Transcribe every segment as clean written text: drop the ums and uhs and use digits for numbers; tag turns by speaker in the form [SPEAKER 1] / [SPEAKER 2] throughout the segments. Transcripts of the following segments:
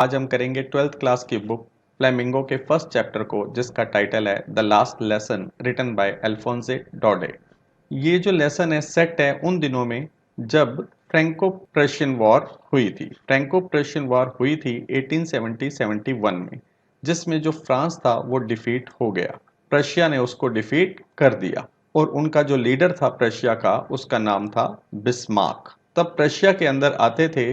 [SPEAKER 1] आज हम करेंगे 12th क्लास की बुक फ्लेमिंगो के फर्स्ट चैप्टर को, जिसका टाइटल है the last lesson written by Alphonse Daudet. ये जो लेसन है सेट है उन दिनों में जब फ्रैंको प्रशियन वॉर हुई थी। फ्रैंको प्रशियन वॉर हुई थी 1870-71 में, जिसमें जो फ्रांस था वो डिफीट हो गया। प्रशिया ने उसको डिफीट कर दिया और उनका जो लीडर था प्रशिया का, उसका नाम था बिस्मार्क। तब प्रशिया के अंदर आते थे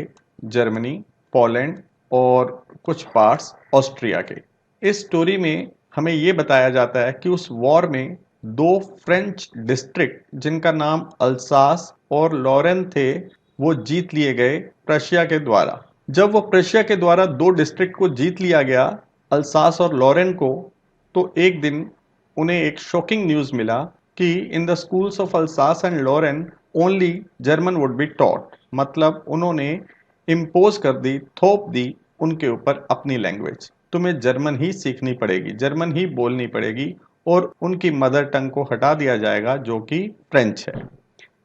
[SPEAKER 1] जर्मनी, पोलैंड और कुछ पार्ट्स ऑस्ट्रिया के। इस स्टोरी में हमें ये बताया जाता है कि उस वॉर में दो फ्रेंच डिस्ट्रिक्ट जिनका नाम अल्सास और लॉरेन थे, वो जीत लिए गए प्रशिया के द्वारा। जब वो प्रशिया के द्वारा दो डिस्ट्रिक्ट को जीत लिया गया, अल्सास और लॉरेन को, तो एक दिन उन्हें एक शॉकिंग न्यूज मिला कि in the schools of Alsace and Lorraine only German would be taught. मतलब उन्होंने इम्पोज कर दी, थोप दी उनके ऊपर अपनी लैंग्वेज। तुम्हें जर्मन ही सीखनी पड़ेगी, जर्मन ही बोलनी पड़ेगी और उनकी मदर टंग को हटा दिया जाएगा जो कि फ्रेंच है।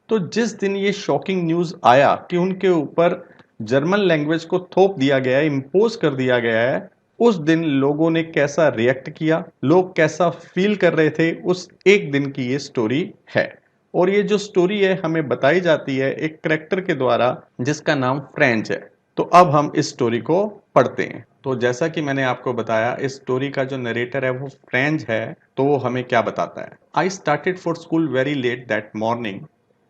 [SPEAKER 1] तो जिस दिन ये शॉकिंग न्यूज आया कि उनके ऊपर जर्मन लैंग्वेज को थोप दिया गया है, इम्पोज कर दिया गया है, उस दिन लोगों ने कैसा रिएक्ट किया, लोग कैसा फील कर रहे थे, उस एक दिन की ये स्टोरी है। और ये जो स्टोरी है हमें बताई जाती है एक करेक्टर के द्वारा जिसका नाम फ्रेंच है। तो अब हम इस स्टोरी को पढ़ते हैं। तो जैसा कि मैंने आपको बताया, इस स्टोरी का जो नरेटर है वो फ्रेंच है। तो वो हमें क्या बताता है। I started for school very let that morning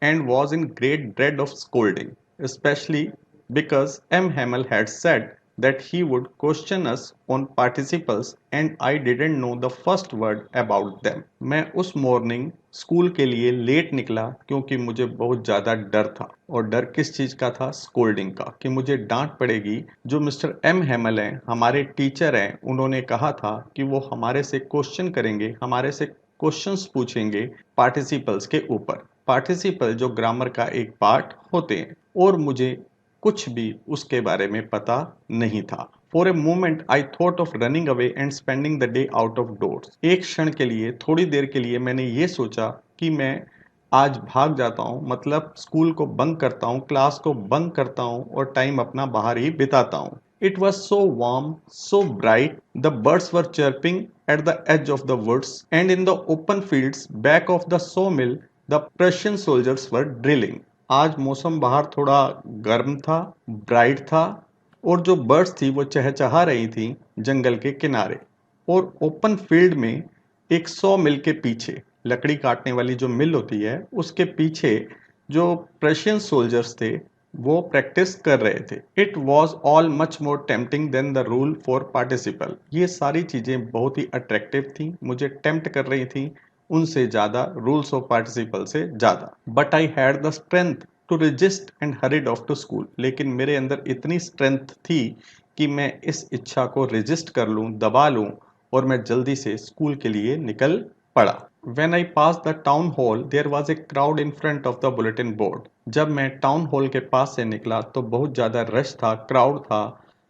[SPEAKER 1] and was in great dread of scolding, especially because M. Hamel had said that he would question us on participles and I didn't know the first word about them. मैं उस morning school के लिए late निकला क्योंकि मुझे बहुत ज़्यादा डर था। और डर किस चीज़ का था? स्कोल्डिंग का, कि मुझे डांट पड़ेगी। जो मिस्टर एम हेमल हैं, हमारे टीचर हैं, उन्होंने कहा था कि वो हमारे से क्वेश्चन करेंगे, हमारे से क्वेश्चंस पूछेंगे पार्टिसिपल्स के ऊपर। पार्टिसिपल जो ग्रामर का एक पार्ट होते हैं, और मुझे कुछ भी उसके बारे में पता नहीं था। For a moment I thought of running away and spending the day out of doors. एक क्षण के लिए, थोड़ी देर के लिए मैंने ये सोचा कि मैं आज भाग जाता हूँ, मतलब स्कूल को बंक करता हूँ, क्लास को बंक करता हूँ और टाइम अपना बाहर ही बिताता हूँ। It was so warm, so bright, the birds were chirping at the edge of the woods, and in the open fields back of the sawmill, the Prussian soldiers were drilling. आज मौसम बाहर थोड़ा गर्म था, ब्राइट था, और जो birds थी वो चहचहा रही थी जंगल के किनारे। और ओपन फील्ड में एक सौ मिल के पीछे, लकड़ी काटने वाली जो मिल होती है उसके पीछे, जो प्रशियन सोल्जर्स थे वो प्रैक्टिस कर रहे थे। It was all much more tempting than the rule for participle. ये सारी चीजें बहुत ही अट्रैक्टिव थी, मुझे टेम्प्ट कर रही थी उनसे ज्यादा, रूल्स ऑफ पार्टिसिपल से ज्यादा। But I had the strength to resist and hurried off to school. लेकिन मेरे अंदर इतनी स्ट्रेंथ थी कि मैं इस इच्छा को रेजिस्ट कर लूं, दबा लूं, और मैं जल्दी से स्कूल के लिए निकल पड़ा। When I passed the town hall, there was a crowd in front of the bulletin board. जब मैं टाउन हॉल के पास से निकला तो बहुत ज़्यादा रश था, क्राउड था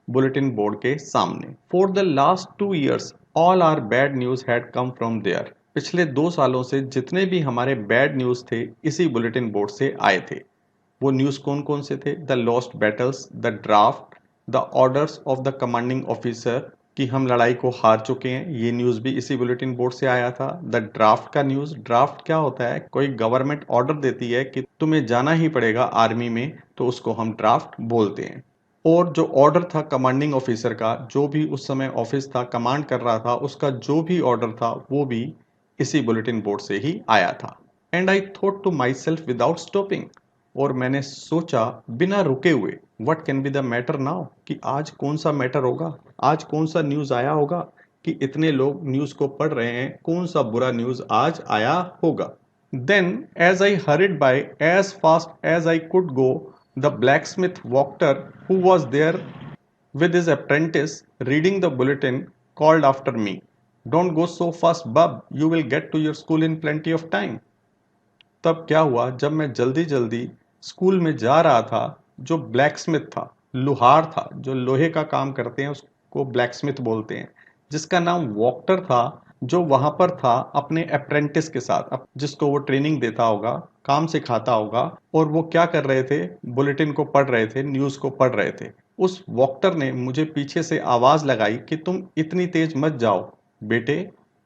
[SPEAKER 1] बुलेटिन बोर्ड के सामने। For the last 2 years, all our bad news had come from there. पिछले 2 सालों से जितने भी हमारे बैड न्यूज़ थे इसी बुलेटिन बोर्ड से आए थे। वो न्यूज़ कौन कौन से थे? The lost battles, the draft, the orders of the commanding officer, कि हम लड़ाई को हार चुके हैं, ये न्यूज़ भी इसी बुलेटिन बोर्ड से आया था। द ड्राफ्ट का न्यूज़, ड्राफ्ट क्या होता है? कोई गवर्नमेंट ऑर्डर देती है कि तुम्हें जाना ही पड़ेगा आर्मी में, तो उसको हम ड्राफ्ट बोलते हैं। और जो ऑर्डर था कमांडिंग ऑफिसर का, जो भी उस समय ऑफिस था, कमांड कर रहा था, उसका जो भी ऑर्डर था वो भी इसी बुलेटिन बोर्ड से ही आया था। And I thought to myself without stopping, और मैंने सोचा बिना रुके हुए, what can be the matter now, कि आज कौन सा मैटर होगा, आज कौन सा न्यूज़ आया होगा कि इतने लोग न्यूज़ को पढ़ रहे हैं, कौन सा बुरा न्यूज़ आज आया होगा। Then as I hurried by as fast as I could go, the blacksmith Wachter who was there with his apprentice reading the bulletin called after me, don't go so fast bub, you will get to your school in plenty of time. तब क्या हुआ, जब मैं जल्दी जल्दी school में जा रहा था, जो ब्लैकस्मिथ था, लोहार था, जो लोहे का काम करते हैं उसको ब्लैकस्मिथ बोलते हैं, जिसका नाम वॉक्टर था, जो वहां पर था अपने अप्रेंटिस के साथ, जिसको वो ट्रेनिंग देता होगा, काम सिखाता होगा, और वो क्या कर रहे थे? बुलेटिन को पढ़ रहे थे, न्यूज़ को पढ़ रहे थे। उस वॉक्टर ने मुझे पीछे से आवाज लगाई कि तुम इतनी तेज मत जाओ बेटे,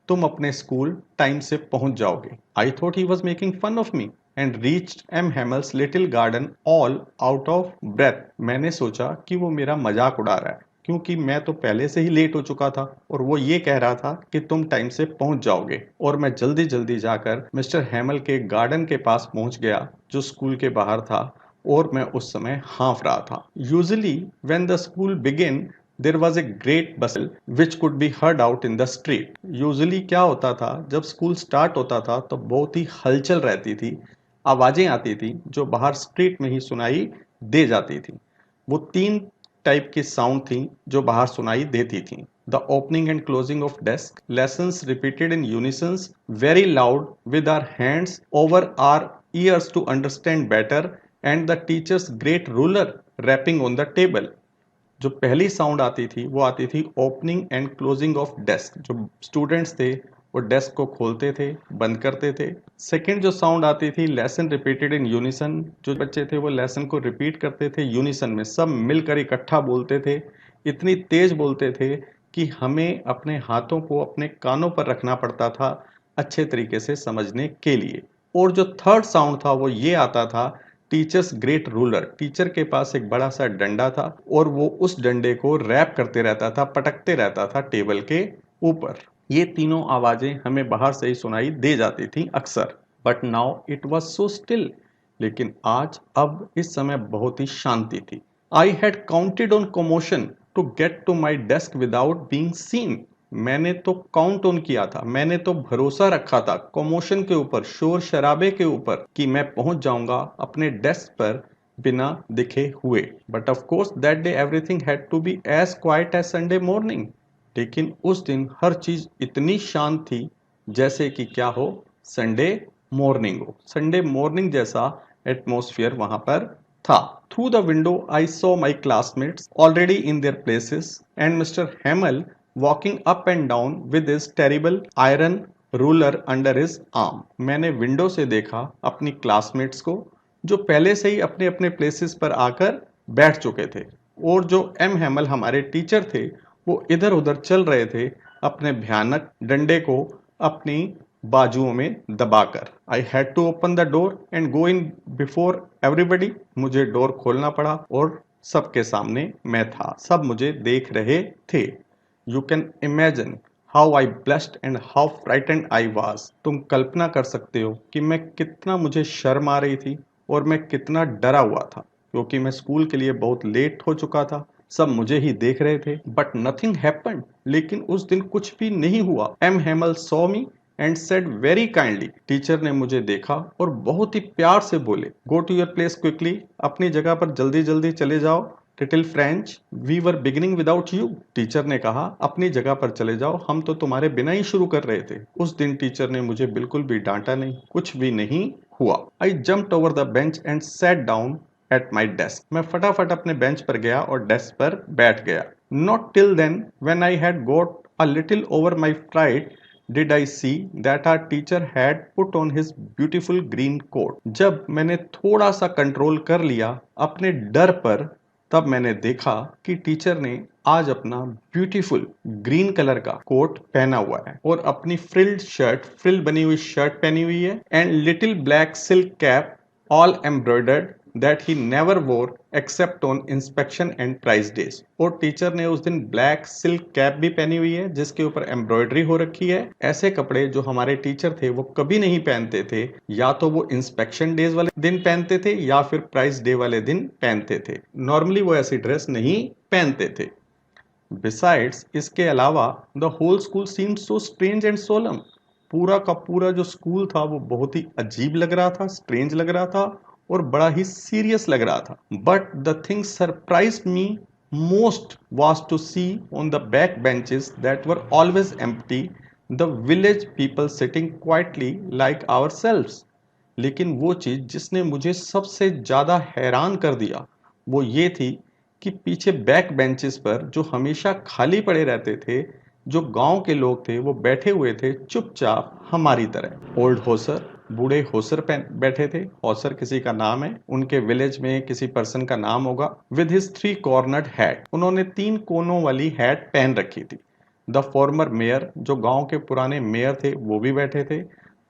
[SPEAKER 1] तुम अपने स्कूल टाइम से पहुंच जाओगे। I thought he was making fun of me and reached M Hamel's little garden all out of breath. मैंने सोचा कि वो मेरा मजाक उड़ा रहा है, क्योंकि मैं तो पहले से ही लेट हो चुका था और वो ये कह रहा था कि तुम टाइम से पहुंच जाओगे। और मैं जल्दी जल्दी जाकर मिस्टर हेमल के गार्डन के पास पहुंच गया जो स्कूल के बाहर था, और मैं उस समय हाँफ रहा था। Usually when the school begin there was a great bustle which could be heard out in the street. Usually क्या होता था, जब स्कूल स्टार्ट होता था तो बहुत ही हलचल रहती थी, आवाजें आती थी जो बाहर स्ट्रीट में ही सुनाई दे जाती थी। वो तीन टाइप की साउंड थी जो बाहर सुनाई देती थी। The opening and closing of desk, lessons repeated in unisons very loud with our hands over our ears to understand better, and the teacher's great ruler rapping on the table. जो पहली sound आती थी वो आती थी opening and closing of desk, जो students थे वो डेस्क को खोलते थे, बंद करते थे। सेकंड जो साउंड आती थी लेसन रिपीटेड इन यूनिसन, जो बच्चे थे वो लेसन को रिपीट करते थे यूनिसन में, सब मिलकर इकट्ठा बोलते थे। इतनी तेज बोलते थे कि हमें अपने हाथों को अपने कानों पर रखना पड़ता था अच्छे तरीके से समझने के लिए। और जो थर्ड साउंड था वो ये आता था टीचर्स ग्रेट रूलर। टीचर के पास एक बड़ा सा डंडा था और वो उस डंडे को रैप करते रहता था, पटकते रहता था टेबल के ऊपर। ये तीनों आवाजें हमें बाहर से ही सुनाई दे जाती थी अक्सर। But now it was so still. लेकिन आज, अब इस समय बहुत ही शांति थी। I had counted on commotion to get to my desk without being seen. मैंने तो काउंट ऑन किया था, मैंने तो भरोसा रखा था कमोशन के ऊपर, शोर शराबे के ऊपर, कि मैं पहुंच जाऊंगा अपने डेस्क पर बिना दिखे हुए। But of course that day everything had to be as quiet as Sunday morning. लेकिन उस दिन हर चीज इतनी शांत थी जैसे कि क्या हो, संडे मॉर्निंग हो। संडे मॉर्निंग जैसा एटमॉस्फेयर वहां पर था। Through the window I saw my classmates already in their places and mister Hamel walking up and down with his terrible iron ruler under his arm. मैंने window से देखा अपनी classmates को जो पहले से ही अपने अपने प्लेसेस पर आकर बैठ चुके थे, और जो एम हेमल हमारे टीचर थे वो इधर उधर चल रहे थे अपने भयानक डंडे को अपनी बाजुओं में दबाकर। I had to open the door and go in before everybody. मुझे डोर खोलना पड़ा और सबके सामने मैं था, सब मुझे देख रहे थे। You can imagine how I blushed and how frightened I was. तुम कल्पना कर सकते हो कि मैं कितना, मुझे शर्म आ रही थी और मैं कितना डरा हुआ था, क्योंकि मैं स्कूल के लिए बहुत लेट हो चुका था, सब मुझे ही देख रहे थे। But nothing happened. लेकिन उस दिन कुछ भी नहीं हुआ। M Hamel saw me and said very kindly. Teacher ने मुझे देखा और बहुत ही प्यार से बोले, go to your place quickly. अपनी जगह पर जल्दी जल्दी चले जाओ। Little French, we were beginning without you. Teacher ने कहा, अपनी जगह पर चले जाओ, हम तो तुम्हारे बिना ही शुरू कर रहे थे। उस दिन टीचर ने मुझे बिल्कुल भी डांटा नहीं, कुछ भी नहीं हुआ। आई jumped over the bench and sat down at my desk. मैं फटाफट अपने बेंच पर गया और डेस्क पर बैठ गया। Not till then when I had got a little over my fright did I see that our teacher had put on his beautiful green coat। जब मैंने थोड़ा सा कंट्रोल कर लिया अपने डर पर, तब मैंने देखा कि टीचर ने आज अपना ब्यूटीफुल ग्रीन कलर का कोट पहना हुआ है और अपनी फ्रिल्ड शर्ट, फ्रिल बनी हुई शर्ट पहनी हुई है, and little black silk cap all embroidered that he never wore except on inspection and prize days। और टीचर ने उस दिन ब्लैक सिल्क कैप भी पहनी हुई है जिसके ऊपर एम्ब्रॉयडरी हो रखी है। ऐसे कपड़े जो हमारे टीचर थे वो कभी नहीं पहनते थे, या तो वो इंस्पेक्शन डेज वाले दिन पहनते थे या फिर प्राइज डे वाले दिन पहनते थे। नॉर्मली वो ऐसी ड्रेस नहीं पहनते थे। बिसाइड्स, इसके अलावा the whole school seemed so strange and solemn. पूरा का पूरा जो स्कूल था वो बहुत ही अजीब लग रहा था, स्ट्रेंज लग रहा था और बड़ा ही सीरियस लग रहा था। But the thing surprise me most was to see on the back benches that were always empty the village people sitting quietly like ourselves। लेकिन वो चीज जिसने मुझे सबसे ज्यादा हैरान कर दिया वो ये थी कि पीछे बैक बेंचेस पर जो हमेशा खाली पड़े रहते थे, जो गांव के लोग थे वो बैठे हुए थे चुपचाप हमारी तरह। ओल्ड होसर, बूढ़े होसर पे बैठे थे। होसर किसी का नाम है, उनके विलेज में किसी पर्सन का नाम होगा। विद हिज 3 कॉर्नर्ड हैट, उन्होंने 3 कोनों वाली हैट पहन रखी थी। द फॉर्मर मेयर, जो गांव के पुराने मेयर थे वो भी बैठे थे।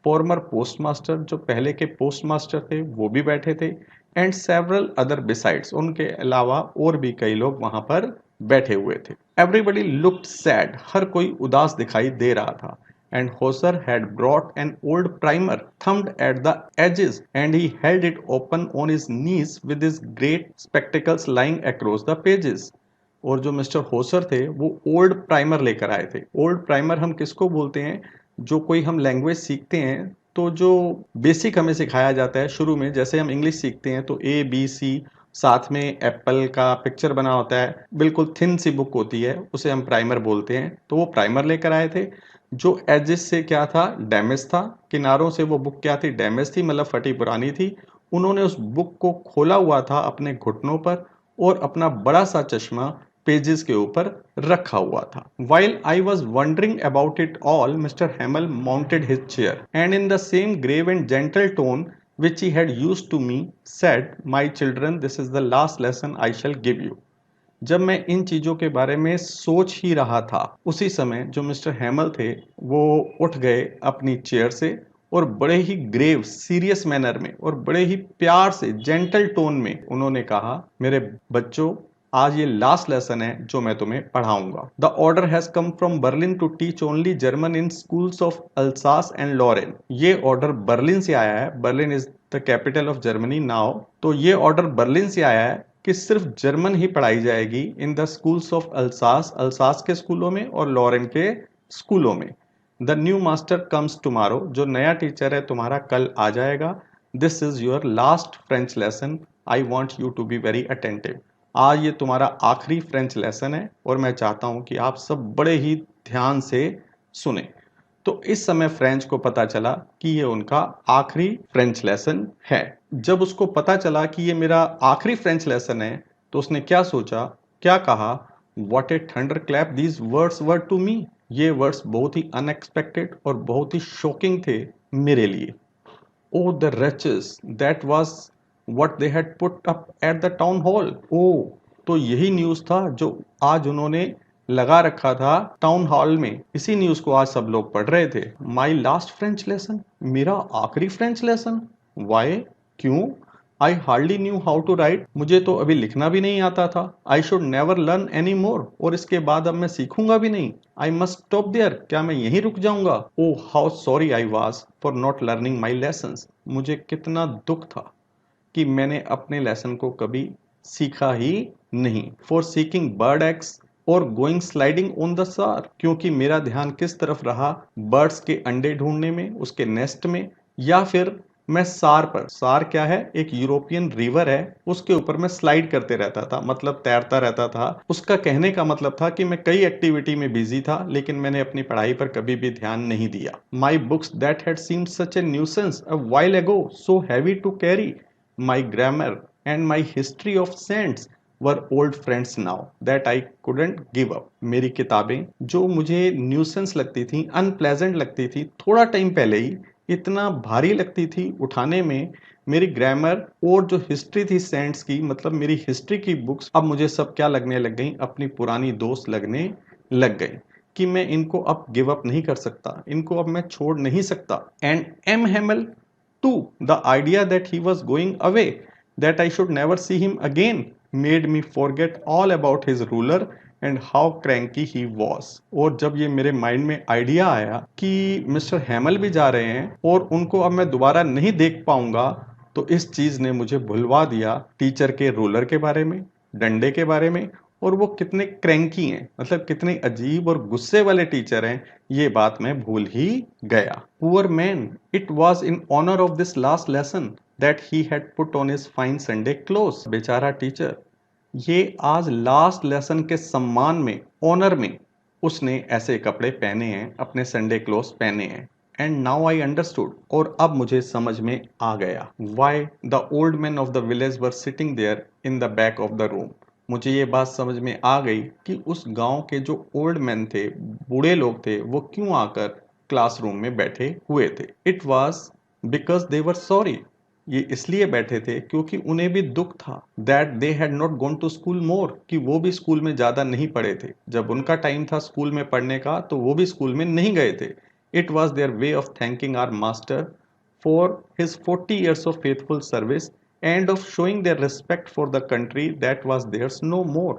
[SPEAKER 1] फॉर्मर पोस्टमास्टर, जो पहले के पोस्टमास्टर थे वो भी बैठे थे। एंड सेवरल अदर बिसाइड्स, उनके अलावा और भी कई लोग वहां पर बैठे हुए थे। एवरीबडी लुक्ड सैड, हर कोई उदास दिखाई दे रहा था। And Hauser had brought an old primer, thumbed at the edges, and he held it open on his knees with his great spectacles lying across the pages. और जो मिस्टर होसर थे वो old primer लेकर आए थे। ओल्ड प्राइमर हम किसको बोलते हैं? जो कोई हम लैंग्वेज सीखते हैं तो जो बेसिक हमें सिखाया जाता है शुरू में, जैसे हम इंग्लिश सीखते हैं तो A B C, साथ में एप्पल का पिक्चर बना होता है, बिल्कुल थिन सी बुक होती है, उसे हम प्राइमर बोलते हैं। तो वो प्राइमर लेकर आए थे जो एजेस से क्या था, डैमेज था। किनारों से वो बुक क्या थी, डैमेज थी, मतलब फटी पुरानी थी। उन्होंने उस बुक को खोला हुआ था अपने घुटनों पर और अपना बड़ा सा चश्मा पेजेस के ऊपर रखा हुआ था। While I was wondering about it all, mister Hamel mounted his chair and in the same grave and gentle tone which he had used to me, said, My children, this is the last lesson I shall give you. जब मैं इन चीज़ों के बारे में सोच ही रहा था, उसी समय जो मिस्टर हैमल थे वो उठ गए अपनी चेयर से और बड़े ही ग्रेव सीरियस मैनर में और बड़े ही प्यार से जेंटल टोन में उन्होंने कहा, मेरे बच्चों, आज ये लास्ट लेसन है जो मैं तुम्हें पढ़ाऊंगा। The order has come from Berlin to teach only German in schools of Alsace and Lorraine. ये ऑर्डर बर्लिन से आया है। Berlin is the capital of Germany now. तो ये ऑर्डर बर्लिन से आया है कि सिर्फ जर्मन ही पढ़ाई जाएगी in the schools of Alsace, Alsace के स्कूलों में और लॉरेन के स्कूलों में। The new master comes tomorrow, जो नया टीचर है तुम्हारा कल आ जाएगा। This is your last French lesson, I want you to be very attentive. आज ये तुम्हारा आखिरी फ्रेंच लेसन है और मैं चाहता हूं कि आप सब बड़े ही ध्यान से सुने। तो इस समय फ्रेंच को पता चला कि ये उनका आखिरी फ्रेंच लेसन है। जब उसको पता चला कि ये मेरा आखिरी फ्रेंच लेसन है तो उसने क्या सोचा, क्या कहा, what a thunder clap these words were to me. ये वर्ड्स बहुत ही अनएक्सपेक्टेड और बहुत ही शॉकिंग थे मेरे लिए। Oh the wretches, that was what they had put up at the town hall. ओ, तो यही न्यूज़ था जो आज उन्होंने लगा रखा था टाउन हॉल में। इसी न्यूज़ को आज सब लोग पढ़ रहे थे। माई लास्ट फ्रेंच लेसन, मेरा आखिरी फ्रेंच लेसन। वाई, क्यों? I hardly knew how to write, मुझे तो अभी लिखना भी नहीं आता था। I should never learn any more, और इसके बाद अब मैं सीखूंगा भी नहीं। आई मस्ट स्टॉप देयर, क्या मैं यहीं रुक जाऊंगा? Oh how sorry I was for not learning my lessons, मुझे कितना दुख था कि मैंने अपने लेसन को कभी सीखा ही नहीं। फॉर सीकिंग बर्ड एग्स और गोइंग स्लाइडिंग ऑन द सार, क्योंकि मेरा ध्यान किस तरफ रहा, बर्ड्स के अंडे ढूंढने में, उसके नेस्ट में, या फिर मैं सार पर। सार क्या है? एक यूरोपियन रिवर है, उसके ऊपर मैं स्लाइड करते रहता था, मतलब तैरता रहता था। उसका कहने का मतलब था कि मैं कई एक्टिविटी में बिजी था लेकिन मैंने अपनी पढ़ाई पर कभी भी ध्यान नहीं दिया। My books that had seemed such a nuisance a while ago, so heavy to carry, my grammar and my history of saints were old friends now that I couldn't give up। मेरी किताबें जो मुझे nuisance लगती थी, unpleasant लगती थी, थोड़ा time पहले ही इतना भारी लगती थी उठाने में, मेरी ग्रामर और जो हिस्ट्री थी सेंट्स की, मतलब मेरी हिस्ट्री की बुक्स, अब मुझे सब क्या लगने लग गई, अपनी पुरानी दोस्त लगने लग गई कि मैं इनको अब गिव अप नहीं कर सकता, इनको अब मैं छोड़ नहीं सकता। And M Hamel too, the idea that he was going away, that I should never see him again, made me forget all about his ruler and how cranky he was। और जब ये मेरे माइंड में idea आया कि mister हैमल भी जा रहे हैं और उनको अब मैं दोबारा नहीं देख पाऊंगा, तो इस चीज ने मुझे भुलवा दिया टीचर के रूलर के बारे में, डंडे के बारे में, और वो कितने क्रैंकी हैं, मतलब कितने अजीब और गुस्से वाले टीचर हैं, ये बात मैं भूल ही गया। Poor man, it was in honour of this last lesson that he had put on his fine Sunday cloth. बेचारा टीचर, ये आज लास्ट लेसन के सम्मान में, ऑनर में उसने ऐसे कपड़े पहने हैं, अपने संडे क्लोथ पहने हैं। एंड नाउ आई अंडरस्टूड, और अब मुझे समझ में आ गया, why the old man of the village were sitting there in the back of the room. मुझे ये बात समझ में आ गई कि उस गांव के जो ओल्ड मैन थे, बूढ़े लोग थे, वो क्यों आकर क्लासरूम में बैठे हुए थे। It was because they were sorry, ये इसलिए बैठे थे क्योंकि उन्हें भी दुख था that they had not gone to school more, कि वो भी स्कूल में ज्यादा नहीं पढ़े थे। जब उनका टाइम था स्कूल में पढ़ने का तो वो भी स्कूल में नहीं गए थे। It was their way of thanking our master for his 40 years of faithful service and of showing their respect for the country that was theirs no more।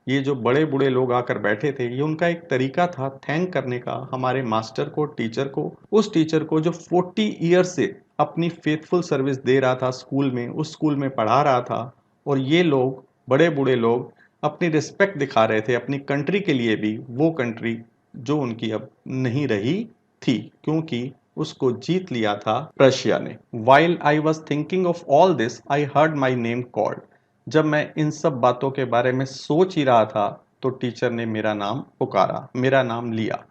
[SPEAKER 1] ये जो बड़े बूढ़े लोग आकर बैठे थे, ये उनका एक तरीका था थैंक करने का हमारे मास्टर को, टीचर को, उस टीचर को जो 40 ईयर्स से अपनी फेथफुल सर्विस दे रहा था स्कूल में, उस स्कूल में पढ़ा रहा था। और ये लोग, बड़े बूढ़े लोग, अपनी रिस्पेक्ट दिखा रहे थे अपनी कंट्री के लिए भी, वो कंट्री जो उनकी अब नहीं रही थी क्योंकि उसको जीत लिया था रशिया ने। While I was thinking of all this I heard my name called. जब मैं इन सब बातों के बारे में सोच ही रहा था तो टीचर ने मेरा नाम पुकारा, मेरा नाम लिया।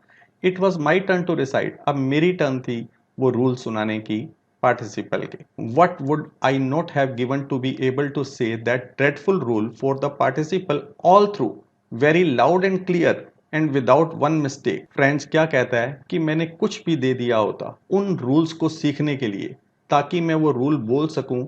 [SPEAKER 1] It was my turn to recite, अब मेरी टर्न थी वो रूल सुनाने की पार्टिसिपल के। What would I not have given to be able to say that dreadful rule for the participle all through, very loud and clear and without one mistake. French क्या कहता है कि मैंने कुछ भी दे दिया होता उन रूल्स को सीखने के लिए, ताकि मैं वो रूल बोल सकूं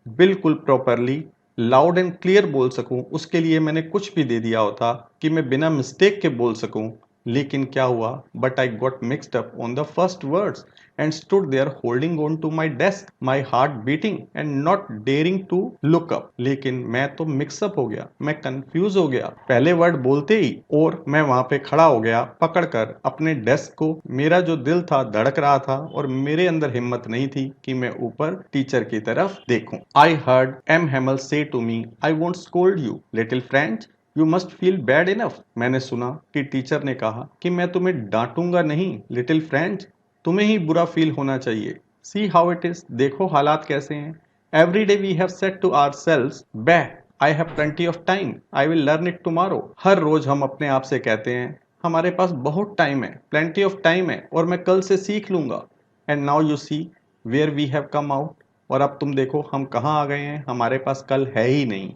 [SPEAKER 1] बिल्कुल प्रॉपरली, लाउड एंड क्लियर बोल सकूं, उसके लिए मैंने कुछ भी दे दिया होता कि मैं बिना मिस्टेक के बोल सकूं। लेकिन क्या हुआ, but I got mixed up on the first words and stood there holding on to my desk, my heart beating and not daring to look up. लेकिन मैं तो मिक्सअप हो गया, मैं कंफ्यूज हो गया पहले वर्ड बोलते ही, और मैं वहां पे खड़ा हो गया पकड़कर अपने डेस्क को। मेरा जो दिल था धड़क रहा था और मेरे अंदर हिम्मत नहीं थी कि मैं ऊपर टीचर की तरफ देखूं। I heard M Hamel say to me, I won't scold you little French, you must feel bad enough. मैंने सुना कि टीचर ने कहा कि मैं तुम्हें डांटूंगा नहीं लिटिल फ्रेंच, तुम्हें ही बुरा फील होना चाहिए। सी हाउ इट इज, देखो हालात कैसे हैं। Every day we have said to ourselves, bah I have plenty of time, I will learn it tomorrow. हर रोज हम अपने आप से कहते हैं हमारे पास बहुत टाइम है, प्लेंटी ऑफ टाइम है, और मैं कल से सीख लूंगा। And now you see where we have come out, और अब तुम देखो हम कहाँ आ गए हैं, हमारे पास कल है ही नहीं।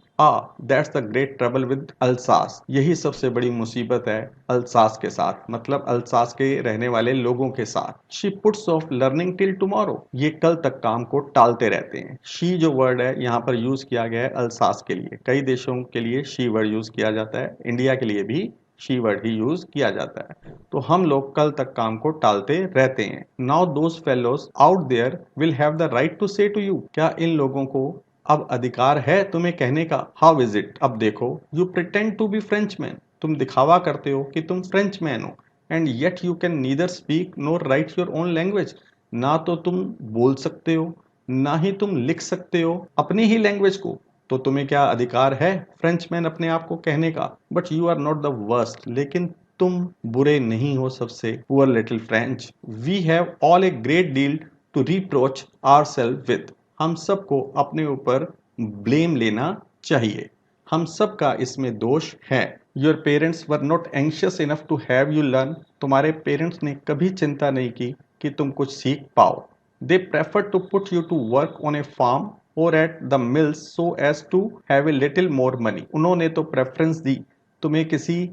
[SPEAKER 1] That's the great trouble with Alsace, यही सबसे बड़ी मुसीबत है अल्सास के साथ, मतलब अल्सास के रहने वाले लोगों के साथ। She puts of learning till tomorrow, ये कल तक काम को टालते रहते हैं। शी जो वर्ड है यहाँ पर यूज किया गया है अल्सास के लिए, कई देशों के लिए शी वर्ड यूज किया जाता है, इंडिया के लिए भी शी वर्ड ही यूज किया जाता है। तो हम लोग कल तक काम को टालते रहते हैं। Now those fellows out there will have the right to say to you, क्या इन लोगों को अब अधिकार है तुम्हें कहने का, हाउ इज इट, अब देखो, you pretend to be Frenchman, तुम दिखावा करते हो कि तुम फ्रेंचमैन हो, and yet you can neither speak nor write your own language, ना तो तुम बोल सकते हो ना ही तुम लिख सकते हो अपनी ही लैंग्वेज को, तो तुम्हें क्या अधिकार है फ्रेंचमैन अपने आप को कहने का। But you are not the worst, लेकिन तुम बुरे नहीं हो सबसे, poor little French. We have all a great deal to reproach ourselves with, हम सबको अपने ऊपर ब्लेम लेना चाहिए, हम सबका इसमें दोष है। Your parents were not anxious enough to have you learn, तुम्हारे पेरेंट्स ने कभी चिंता नहीं की कि तुम कुछ सीख पाओ। They prefer to put you to work on a farm or at the mills so as to have a little more money, उन्होंने तो प्रेफरेंस दी तुम्हें किसी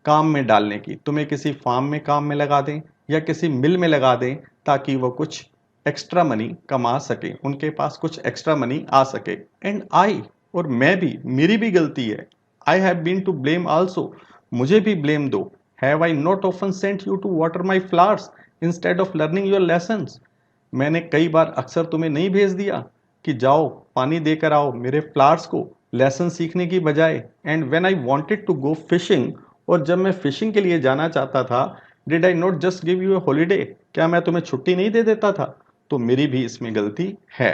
[SPEAKER 1] काम में डालने की, तुम्हें किसी फार्म में काम में लगा दें या किसी मिल में लगा दें, ताकि वो कुछ एक्स्ट्रा मनी कमा सके, उनके पास कुछ एक्स्ट्रा मनी आ सके। एंड आई, और मैं भी, मेरी भी गलती है, I have been to blame also, मुझे भी ब्लेम दो। Have I not often sent you to water my flowers instead of learning your lessons, मैंने कई बार अक्सर तुम्हें नहीं भेज दिया कि जाओ पानी देकर आओ मेरे फ्लावर्स को, लेसन सीखने की बजाय। And when I wanted to go fishing, और जब मैं फिशिंग के लिए जाना चाहता था, did I not just give you a holiday, क्या मैं तुम्हें छुट्टी नहीं दे देता था, तो मेरी भी इसमें गलती है।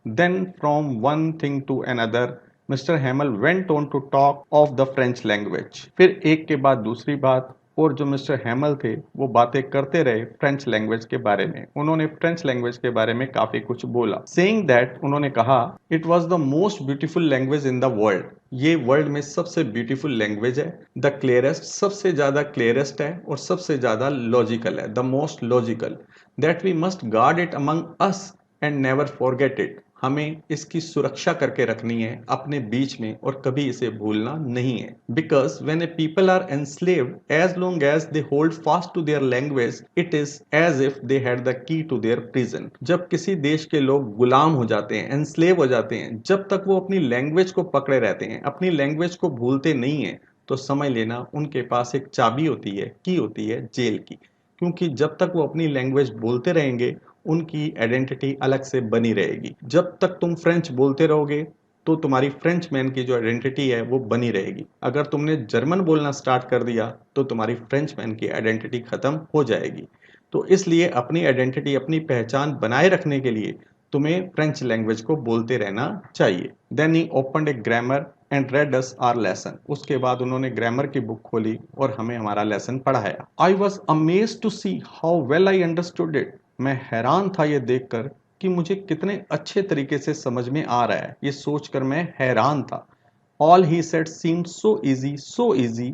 [SPEAKER 1] Then from one thing to another mister Hamel went on to talk of the French language, फिर एक के बाद दूसरी बात, और जो मिस्टर हैमल थे वो बातें करते रहे फ्रेंच लैंग्वेज के बारे में, उन्होंने फ्रेंच लैंग्वेज के बारे में काफी कुछ बोला। सेइंग दैट, उन्होंने कहा, it was the most beautiful language in the world, ये वर्ल्ड में सबसे ब्यूटीफुल लैंग्वेज है, द क्लियरेस्ट, सबसे ज्यादा क्लियरेस्ट है, और सबसे ज्यादा लॉजिकल है, the most logical, that we must guard it among us and never forget it, हमें इसकी सुरक्षा करके रखनी है अपने बीच में और कभी इसे भूलना नहीं है। Because when a people are enslaved as long as they hold fast to their language it is as if they had the key to their prison. जब किसी देश के लोग गुलाम हो जाते हैं, एनस्लेव हो जाते हैं, जब तक वो अपनी लैंग्वेज को पकड़े रहते हैं, अपनी लैंग्वेज को भूलते नहीं है, तो समझ लेना उनके पास एक चाबी होती है, की होती है जेल की। क्योंकि जब तक वो अपनी लैंग्वेज बोलते रहेंगे उनकी आइडेंटिटी अलग से बनी रहेगी। जब तक तुम फ्रेंच बोलते रहोगे तो तुम्हारी फ्रेंच मैन की जो आइडेंटिटी है वो बनी रहेगी। अगर तुमने जर्मन बोलना स्टार्ट कर दिया तो तुम्हारी फ्रेंच मैन की आइडेंटिटी खत्म हो जाएगी। तो इसलिए अपनी आइडेंटिटी, अपनी पहचान बनाए रखने के लिए तुम्हें फ्रेंच लैंग्वेज को बोलते रहना चाहिए। Then he opened a grammar and read us our lesson. उसके बाद उन्होंने ग्रामर की बुक खोली और हमें हमारा लेसन पढ़ाया। I was amazed to see how well I understood it. मैं हैरान था ये देखकर कि मुझे कितने अच्छे तरीके से समझ में आ रहा है। ये सोचकर मैं हैरान था। All he said seemed so easy.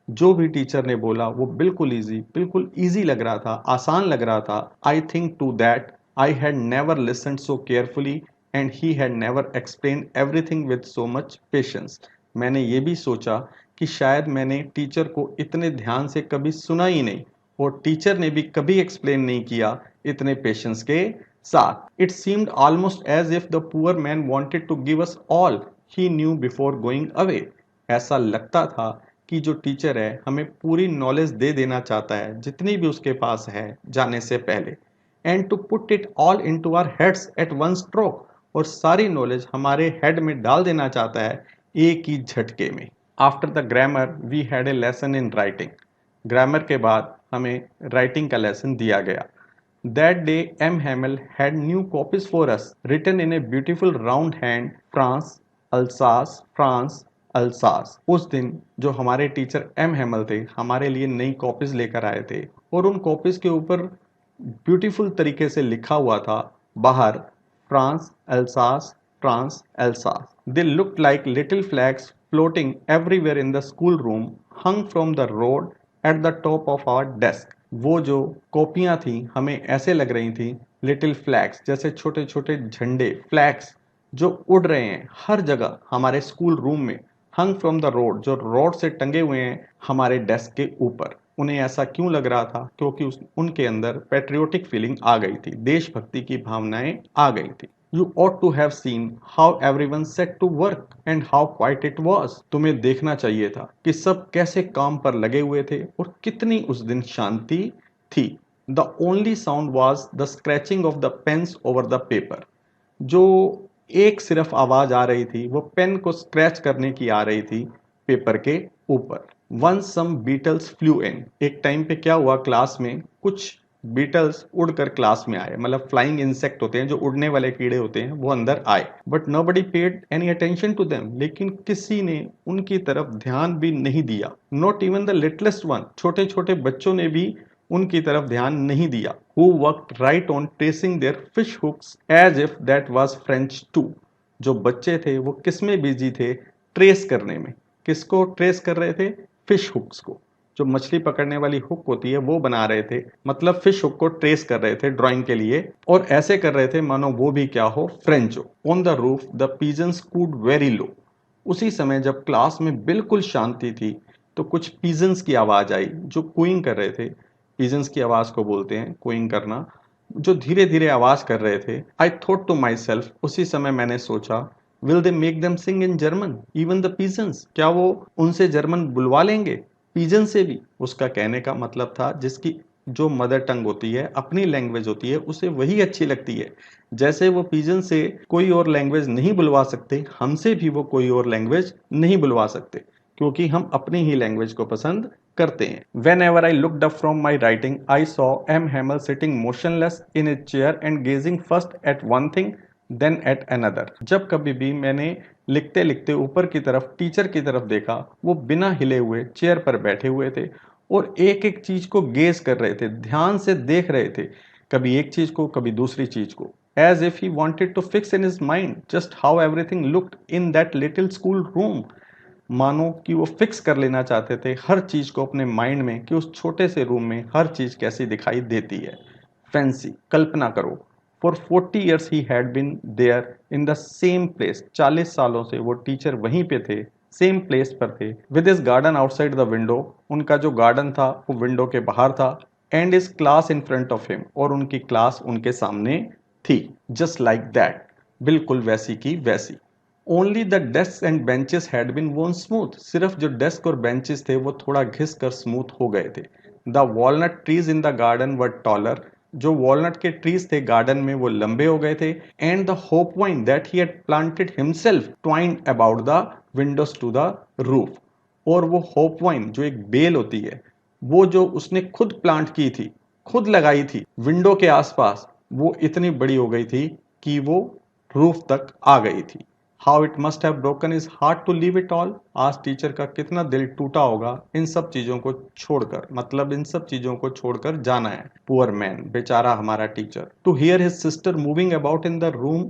[SPEAKER 1] जो भी टीचर ने बोला वो बिल्कुल इजी लग रहा था, आसान लग रहा था। I think too that I had never listened so carefully and he had never explained everything with so much patience. मैंने ये भी सोचा कि शायद मैंने टीचर को इतने ध्यान से कभी सुना ही नहीं और टीचर ने भी कभी एक्सप्लेन नहीं किया इतने पेशेंस के साथ। It seemed almost as if the poor man wanted to give us all he knew before going away. ऐसा लगता था कि जो टीचर है हमें पूरी नॉलेज दे देना चाहता है जितनी भी उसके पास है जाने से पहले, and to put it all into our heads at one stroke. और सारी नॉलेज हमारे हेड में डाल देना चाहता है एक ही झटके में। After the grammar we had a lesson in writing. Grammar के बाद हमें राइटिंग का लेसन दिया गया। That day, M. Hamel had new copies for us, written in a beautiful round hand, France, Alsace, France, Alsace। उस दिन जो हमारे टीचर एम हैमल थे हमारे लिए नई कॉपीज लेकर आए थे और उन कॉपीज के ऊपर ब्यूटीफुल तरीके से लिखा हुआ था बाहर France Alsace, France Alsace. They looked like little flags floating everywhere in the school room, hung from the rod at the top of our desk. वो जो कॉपियां थी हमें ऐसे लग रही थी लिटिल फ्लैग्स, जैसे छोटे छोटे झंडे, फ्लैग्स जो उड़ रहे हैं हर जगह हमारे स्कूल रूम में। हंग फ्रॉम द रोड, जो रोड से टंगे हुए हैं हमारे डेस्क के ऊपर। उन्हें ऐसा क्यों लग रहा था? क्योंकि उनके अंदर पैट्रियोटिक फीलिंग आ गई थी, देशभक्ति की भावनाएं आ गई थी। You ought to have seen how everyone set to work and how quiet it was। तुम्हें देखना चाहिए था कि सब कैसे काम पर लगे हुए थे और कितनी उस दिन शांति थी। The only sound was the scratching of the pens over the paper। जो एक सिर्फ आवाज आ रही थी वो पेन को स्क्रैच करने की आ रही थी पेपर के ऊपर। Once some beetles flew in। एक टाइम पे क्या हुआ, क्लास में कुछ बीटल्स उड़कर क्लास में आए, मतलब फ्लाइंग इंसेक्ट होते हैं जो उड़ने वाले कीड़े होते हैं, वो अंदर आए। But nobody paid any attention to them. लेकिन किसी ने उनकी तरफ ध्यान भी नहीं दिया। Not even the littlest one. छोटे छोटे बच्चों ने भी उनकी तरफ ध्यान नहीं दिया। Who worked right on tracing their fish hooks as if that was French too. जो बच्चे थे वो किस में बिजी थे? ट्रेस करने में। किसको ट्रेस कर रहे थे? फिश हुक्स को। जो मछली पकड़ने वाली हुक होती है वो बना रहे थे, मतलब फिश हुक को ट्रेस कर रहे थे ड्राइंग के लिए, और ऐसे कर रहे थे मानो वो भी क्या हो, फ्रेंच हो। On the roof the pigeons could very low. उसी समय जब क्लास में बिल्कुल शांति थी तो कुछ पीजन्स की आवाज आई जो कुइंग कर रहे थे। पीजन्स की आवाज को बोलते हैं कुइंग करना, जो धीरे धीरे आवाज कर रहे थे। I thought to myself, उसी समय मैंने सोचा, will they make them sing in German even the pigeons. क्या वो उनसे जर्मन बुलवा लेंगे, पीजन से भी? उसका कहने का मतलब था जिसकी जो मदर टंग होती है, अपनी लैंग्वेज होती है, उसे वही अच्छी लगती है। जैसे वो पीजन से कोई और लैंग्वेज नहीं बुलवा सकते, हमसे भी वो कोई और लैंग्वेज नहीं बुलवा सकते, क्योंकि हम अपनी ही लैंग्वेज को पसंद करते हैं। Whenever I looked up from my writing I saw M Hamel sitting motionless in a chair and gazing first at one thing then at another. जब कभी भी मैंने लिखते लिखते ऊपर की तरफ टीचर की तरफ देखा, वो बिना हिले हुए चेयर पर बैठे हुए थे और एक एक चीज को गेज कर रहे थे, ध्यान से देख रहे थे, कभी एक चीज को कभी दूसरी चीज को, as if he wanted to fix in his mind just how everything looked in that little school room. मानो कि वो फिक्स कर लेना चाहते थे हर चीज को अपने माइंड में कि उस छोटे से रूम में हर चीज कैसी दिखाई देती है। फैंसी, कल्पना करो, For 40 years he had been there in the same place. 40 सालों से वो टीचर वहीं पे थे, सेम प्लेस पर थे. With his garden outside the window, उनका जो गार्डन था वो विंडो के बाहर था. And his class in front of him, और उनकी क्लास उनके सामने थी. Just like that, बिल्कुल वैसी की वैसी. Only the desk and benches had been worn smooth. सिर्फ जो डेस्क और बेंचेस थे वो थोड़ा घिस कर स्मूथ हो गए थे. The walnut trees in the garden were taller. जो वॉलनट के ट्रीज थे गार्डन में वो लंबे हो गए थे. And the hop vine that he had planted himself twined about the windows to the roof. और वो होप वाइन जो एक बेल होती है, वो जो उसने खुद प्लांट की थी, खुद लगाई थी विंडो के आसपास, वो इतनी बड़ी हो गई थी कि वो रूफ तक आ गई थी. How it must have broken is heart to leave it all. आज टीचर का कितना दिल टूटा होगा इन सब चीजों को छोड़कर, मतलब इन सब चीजों को छोड़कर जाना है. पुअर मैन, बेचारा हमारा teacher. To hear his sister moving about in the room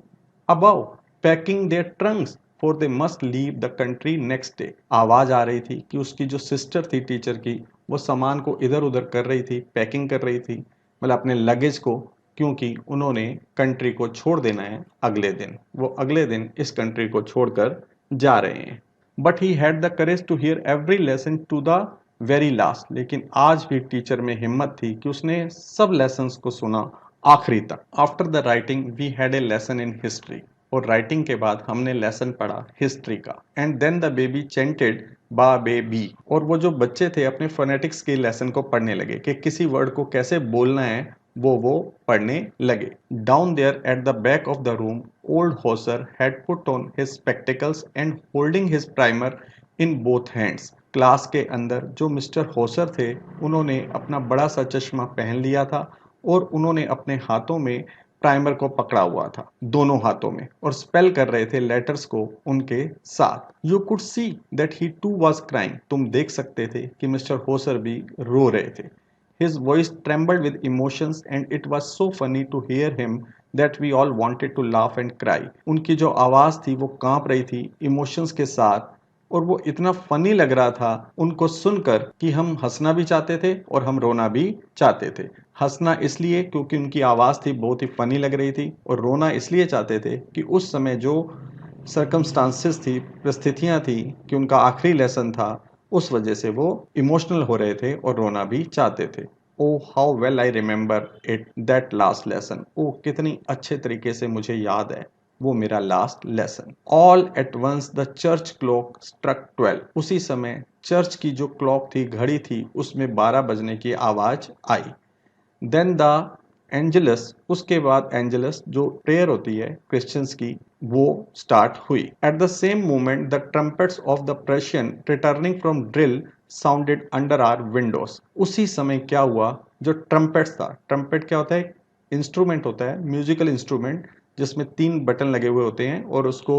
[SPEAKER 1] above, packing their trunks for they must leave the country next day. आवाज आ रही थी कि उसकी जो सिस्टर थी टीचर की, वो सामान को इधर उधर कर रही थी, पैकिंग कर रही थी, मतलब अपने लगेज को, क्योंकि उन्होंने कंट्री को छोड़ देना है अगले दिन. वो अगले दिन इस कंट्री को छोड़कर जा रहे हैं. But he had the courage to hear every lesson to the very last. लेकिन आज भी टीचर में हिम्मत थी कि उसने सब लेसन्स को सुना आखिरी तक. After the writing we had a lesson in history. और राइटिंग के बाद हमने लेसन पढ़ा हिस्ट्री का. And then the baby chanted ba be bi. और वो जो बच्चे थे अपने फोनेटिक्स के लेसन को पढ़ने लगे कि किसी वर्ड को कैसे बोलना है, वो पढ़ने लगे. Down there at the back of the room old Hauser had put on his spectacles and holding his primer in both hands. Class के अंदर जो मिस्टर होसर थे उन्होंने अपना बड़ा सा चश्मा पहन लिया था और उन्होंने अपने हाथों में प्राइमर को पकड़ा हुआ था, दोनों हाथों में, और स्पेल कर रहे थे लेटर्स को उनके साथ. You could see that he too was crying. तुम देख सकते थे कि मिस्टर होसर भी रो रहे थे. His voice trembled with emotions and it was so funny to hear him that we all wanted to laugh and cry. उनकी जो आवाज़ थी वो कांप रही थी इमोशंस के साथ, और वो इतना फनी लग रहा था उनको सुनकर कि हम हंसना भी चाहते थे और हम रोना भी चाहते थे. हंसना इसलिए क्योंकि उनकी आवाज़ थी बहुत ही फनी लग रही थी, और रोना इसलिए चाहते थे कि उस समय जो सर्कमस्टांसेस थी, परिस्थितियाँ थी कि उनका आखिरी लेसन था, उस वजह से वो इमोशनल हो रहे थे और रोना भी चाहते थे. Oh how well I remember it that last lesson. ओ कितनी अच्छे तरीके से मुझे याद है वो मेरा last lesson. All at once the church clock struck 12. उसी समय चर्च की जो क्लॉक थी, घड़ी थी, उसमें 12 बजने की आवाज आई. देन द एंजलस, उसके बाद एंजलस जो प्रेयर होती है क्रिश्चियंस की, वो स्टार्ट हुई. At the same moment the trumpets of the Prussian returning from drill sounded under our windows. उसी समय क्या हुआ, जो ट्रम्पेट्स था, ट्रम्पेट क्या होता है, इंस्ट्रूमेंट होता है, म्यूजिकल इंस्ट्रूमेंट जिसमें 3 बटन लगे हुए होते हैं और उसको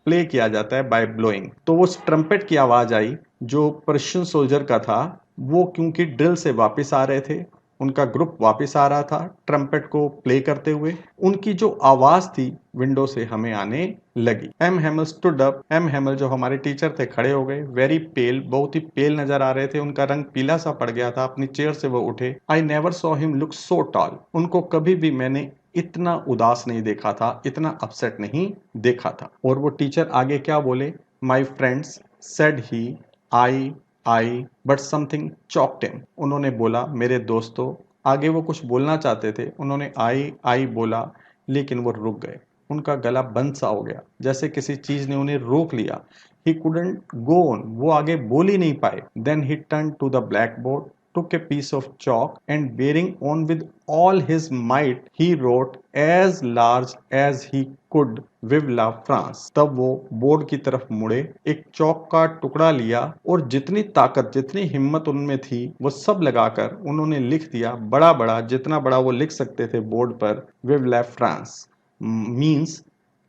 [SPEAKER 1] प्ले किया जाता है बाय ब्लोइंग. तो वो ट्रम्पेट की आवाज आई जो पर्शियन सोल्जर का था. वो क्योंकि ड्रिल से वापस आ रहे थे, उनका ग्रुप वापस आ रहा था ट्रम्पेट को प्ले करते हुए, उनकी जो आवाज थी विंडो से हमें आने लगी. M Hamel stood up. M Hamel जो हमारे टीचर थे खड़े हो गए. वेरी पेल, बहुत ही पेल नजर आ रहे थे, उनका रंग पीला सा पड़ गया था. अपनी चेयर से वो उठे. I never saw him look so tall. उनको कभी भी मैंने इतना उदास नहीं देखा था, इतना अपसेट नहीं देखा था. और वो टीचर आगे क्या बोले, my friends said he I but something choked him. उन्होंने बोला मेरे दोस्तों, आगे वो कुछ बोलना चाहते थे, उन्होंने आई बोला, लेकिन वो रुक गए. उनका गला बंद सा हो गया, जैसे किसी चीज ने उन्हें रोक लिया. ही कुडंट गो ऑन, वो आगे बोल ही नहीं पाए. Then he turn to the blackboard, took a piece of chalk and bearing on with all his might he wrote as large as he could विव ला फ्रांस. तब वो बोर्ड की तरफ मुड़े, एक चौक का टुकड़ा लिया और जितनी ताकत, जितनी हिम्मत उनमें थी वो सब लगाकर उन्होंने लिख दिया बड़ा बड़ा, जितना बड़ा वो लिख सकते थे बोर्ड पर, विव ला France means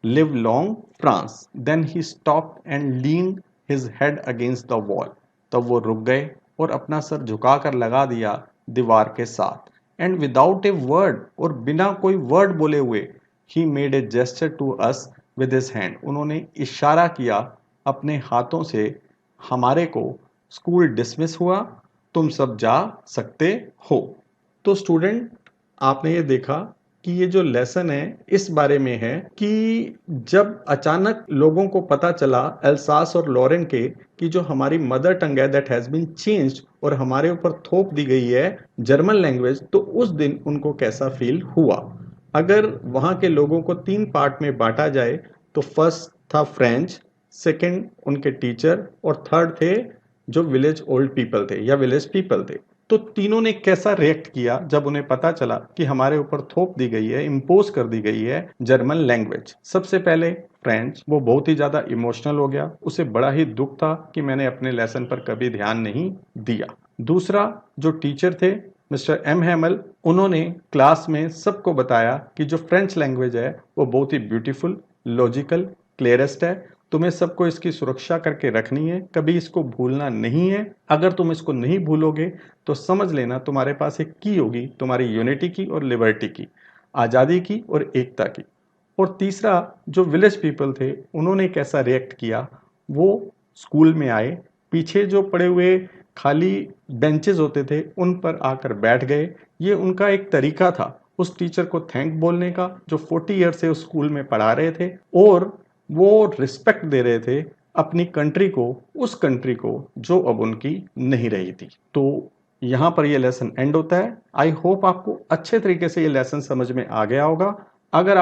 [SPEAKER 1] live long France. Then he stopped and leaned his head against the wall. तब वो रुक गए और अपना सर झुकाकर लगा दिया दीवार के साथ. एंड विदाउट ए वर्ड, और बिना कोई वर्ड बोले हुए, he made a gesture to us with his hand. उन्होंने इशारा किया अपने हाथों से हमारे को. स्कूल डिसमिस हुआ, तुम सब जा सकते हो. तो स्टूडेंट, आपने ये देखा कि ये जो लेसन है इस बारे में है कि जब अचानक लोगों को पता चला एल्सास और लॉरेन के कि जो हमारी मदर टंग है दैट हैज बीन चेंज्ड और हमारे ऊपर थोप दी गई है जर्मन लैंग्वेज, तो उस दिन उनको कैसा फील हुआ। अगर वहाँ के लोगों को 3 पार्ट में बांटा जाए तो फर्स्ट था फ्रेंच, सेकंड उनके टीचर और थर्ड थे जो विलेज ओल्ड पीपल थे या विलेज पीपल थे। तो तीनों ने कैसा रिएक्ट किया जब उन्हें पता चला कि हमारे ऊपर थोप दी गई है, इम्पोज कर दी गई है जर्मन लैंग्वेज। सबसे पहले फ्रेंच, वो बहुत ही ज्यादा इमोशनल हो गया, उसे बड़ा ही दुख था कि मैंने अपने लेसन पर कभी ध्यान नहीं दिया। दूसरा जो टीचर थे मिस्टर एम हैमल, उन्होंने क्लास में सबको बताया कि जो फ्रेंच लैंग्वेज है वो बहुत ही ब्यूटीफुल, लॉजिकल, क्लियरेस्ट है, तुम्हें सबको इसकी सुरक्षा करके रखनी है, कभी इसको भूलना नहीं है। अगर तुम इसको नहीं भूलोगे तो समझ लेना तुम्हारे पास एक की होगी तुम्हारी यूनिटी की और लिबर्टी की, आज़ादी की और एकता की। और तीसरा जो विलेज पीपल थे उन्होंने कैसा रिएक्ट किया, वो स्कूल में आए, पीछे जो पड़े हुए खाली बेंचेस होते थे उन पर आकर बैठ गए। ये उनका एक तरीका था उस टीचर को थैंक बोलने का जो 40 ईयर से उस स्कूल में पढ़ा रहे थे, और वो रिस्पेक्ट दे रहे थे अपनी कंट्री को, उस कंट्री को जो अब उनकी नहीं रही थी। तो यहाँ पर ये लेसन एंड होता है। आई होप आपको अच्छे तरीके से ये लेसन समझ में आ गया होगा। अगर